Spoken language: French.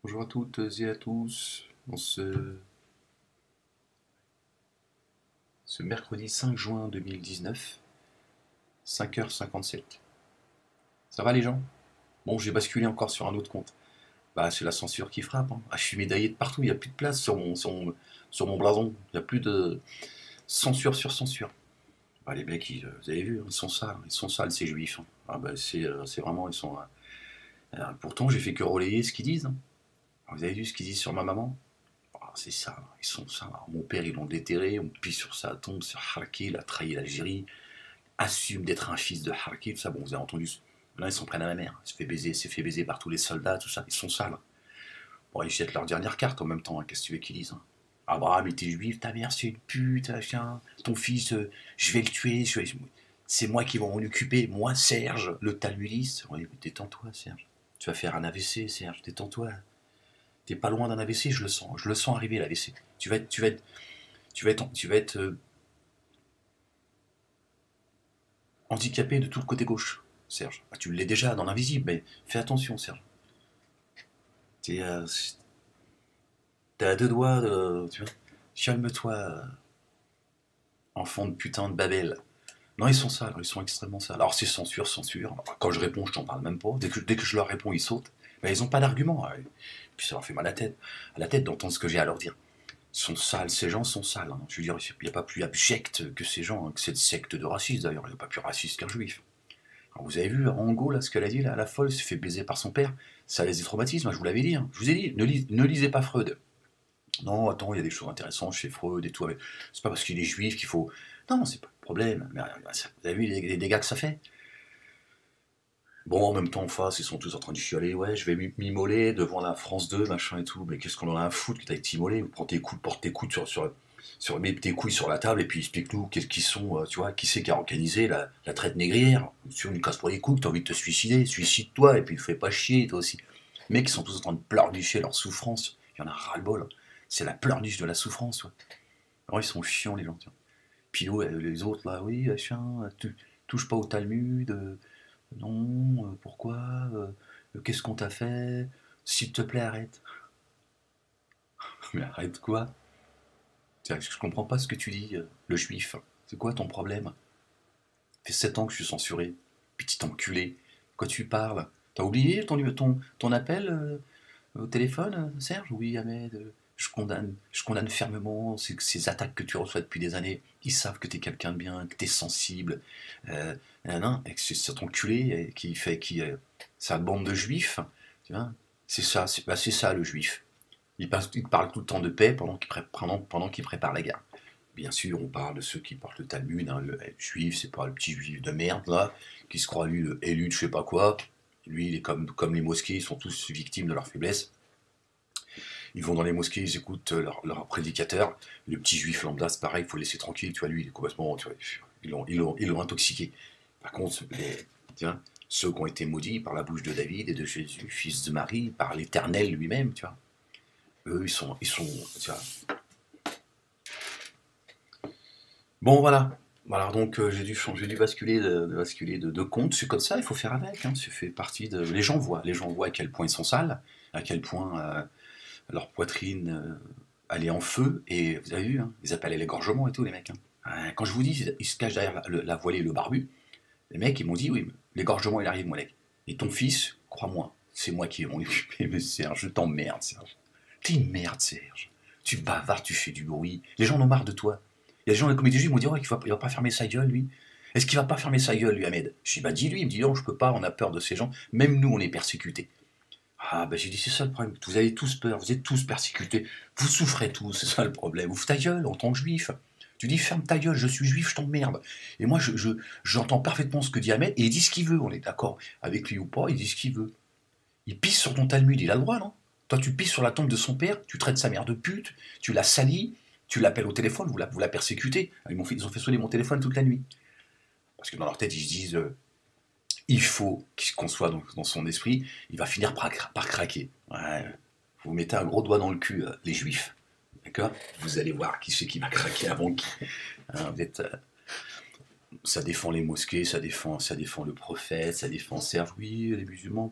Bonjour à toutes et à tous. Ce mercredi 5 juin 2019, 5h57. Ça va les gens? Bon, j'ai basculé encore sur un autre compte. Bah, c'est la censure qui frappe, hein. Ah, je suis médaillé de partout, il n'y a plus de place sur mon blason. Il n'y a plus de censure sur censure. Bah, les mecs, vous avez vu, hein, ils sont sales ces juifs, hein. Ah, bah, c'est vraiment, ils sont. Pourtant, j'ai fait que relayer ce qu'ils disent, hein. Vous avez vu ce qu'ils disent sur ma maman? Ah, c'est ça, ils sont ça. Mon père, ils l'ont déterré, on pisse sur sa tombe, sur Harki, il a trahi l'Algérie, assume d'être un fils de Harki, tout ça. Bon, vous avez entendu. Là, ils s'en prennent à ma mère. Il s'est fait baiser par tous les soldats, tout ça. Ils sont sales. Bon, ils jettent leur dernière carte en même temps, hein. Qu'est-ce que tu veux qu'ils disent, hein? Abraham était juif, ta mère c'est une pute, machin. Ton fils, je vais le tuer. C'est moi qui vais m'en occuper. Moi, Serge, le talmudiste. Oui, mais détends-toi, Serge. Tu vas faire un AVC, Serge, détends-toi. T'es pas loin d'un AVC, je le sens. Je le sens arriver, l'AVC. Tu vas être handicapé de tout le côté gauche, Serge. Ah, tu l'es déjà dans l'invisible, mais fais attention, Serge. T'es à deux doigts de. Tu vois, calme-toi, enfant de putain de Babel. Non, ils sont sales, ils sont extrêmement sales. Alors c'est censure, censure. Quand je réponds, je t'en parle même pas. Dès que je leur réponds, ils sautent. Mais ils ont pas d'argument. Puis ça leur fait mal à la tête d'entendre ce que j'ai à leur dire. Ils sont sales, ces gens sont sales, hein. Je veux dire, il n'y a pas plus abject que ces gens, hein, que cette secte de racistes d'ailleurs. Il n'y a pas plus raciste qu'un juif. Alors, vous avez vu, Ango, là, ce qu'elle a dit, là, la folle, se fait baiser par son père. Ça laisse des traumatismes, hein, je vous l'avais dit, hein. Je vous ai dit, ne lisez pas Freud. Non, attends, il y a des choses intéressantes chez Freud et tout. C'est pas parce qu'il est juif qu'il faut. Non, c'est pas le problème. Mais, vous avez vu les dégâts que ça fait? Bon, en même temps, en face, ils sont tous en train de chialer. Ouais, je vais m'immoler devant la France 2, machin et tout. Mais qu'est-ce qu'on en a à foutre que t'ailles t'immoler? Prends tes coudes, porte tes coudes mets tes couilles sur la table et puis explique-nous qu'est-ce qu'ils sont, tu vois, qui c'est qui a organisé la traite négrière. Si on nous casse pas les couilles, t'as envie de te suicider, suicide-toi et puis fais pas chier, toi aussi. Les mecs, ils sont tous en train de pleurnicher leur souffrance. Il y en a ras-le-bol. C'est la pleurniche de la souffrance, ouais. Alors, ils sont chiants, les gens, tiens. Puis ouais, les autres, là, oui, machin, touche pas au Talmud. Non, pourquoi qu'est-ce qu'on t'a fait? S'il te plaît, arrête. Mais arrête quoi? Je comprends pas ce que tu dis, le juif. C'est quoi ton problème? Ça fait 7 ans que je suis censuré. Petit enculé. Quoi tu parles? T'as oublié ton appel au téléphone, Serge? Oui, Ahmed. Je condamne fermement ces attaques que tu reçois depuis des années. Ils savent que t'es quelqu'un de bien, que t'es sensible. Non, et que c'est cet enculé sa bande de juifs. Tu vois, c'est ça, c'est ça le juif. Il parle tout le temps de paix pendant qu'il prépare la guerre. Bien sûr, on parle de ceux qui portent le Talmud, hein, le juif, c'est pas le petit juif de merde là, qui se croit lui élu de je sais pas quoi. Lui, il est comme les mosquées, ils sont tous victimes de leur faiblesse. Ils vont dans les mosquées, ils écoutent leur prédicateur. Le petit juif lambda, c'est pareil, il faut le laisser tranquille, tu vois, lui, il est complètement. Tu vois, ils l'ont intoxiqué. Par contre, tiens, ceux qui ont été maudits par la bouche de David et de Jésus, fils de Marie, par l'Éternel lui-même, tu vois. Eux, tu vois. Bon, voilà. Voilà, donc j'ai dû basculer de compte. C'est comme ça, il faut faire avec, hein. Ça fait partie de. Les gens voient à quel point ils sont sales, à quel point leur poitrine elle est en feu. Et vous avez vu, hein, ils appellent l'égorgement et tout, les mecs, hein. Quand je vous dis, ils se cachent derrière la voilée et le barbu. Les mecs, ils m'ont dit, oui, l'égorgement, il arrive, mon mec. Et ton fils, crois-moi, c'est moi qui vais m'en occuper. Mais Serge, je t'emmerde, Serge. T'es une merde, Serge. Tu bavardes, tu fais du bruit. Les gens en ont marre de toi. Il y a des gens dans la comité juive qui m'ont dit, oh, il va pas fermer sa gueule, lui. Est-ce qu'il va pas fermer sa gueule, lui, Ahmed? Je dis, bah dis-lui. Il me dit, non, je peux pas, on a peur de ces gens. Même nous, on est persécutés. Ah, bah j'ai dit, c'est ça le problème. Vous avez tous peur, vous êtes tous persécutés. Vous souffrez tous, c'est ça le problème. Ouvre ta gueule en tant que juif. Tu dis, ferme ta gueule, je suis juif, je t'emmerde. Et moi, j'entends parfaitement ce que dit Ahmed, et il dit ce qu'il veut, on est d'accord avec lui ou pas, il dit ce qu'il veut. Il pisse sur ton Talmud, il a le droit, non? Toi, tu pisses sur la tombe de son père, tu traites sa mère de pute, tu la salis, tu l'appelles au téléphone, vous la persécutez. Ils ont fait sonner mon téléphone toute la nuit. Parce que dans leur tête, ils se disent, il faut qu'on soit dans son esprit, il va finir par craquer. Ouais. Vous mettez un gros doigt dans le cul, les juifs. D'accord? Vous allez voir qui c'est qui va craquer avant qui. Hein, ça défend les mosquées, ça défend le prophète, ça défend Serge. Oui, les musulmans,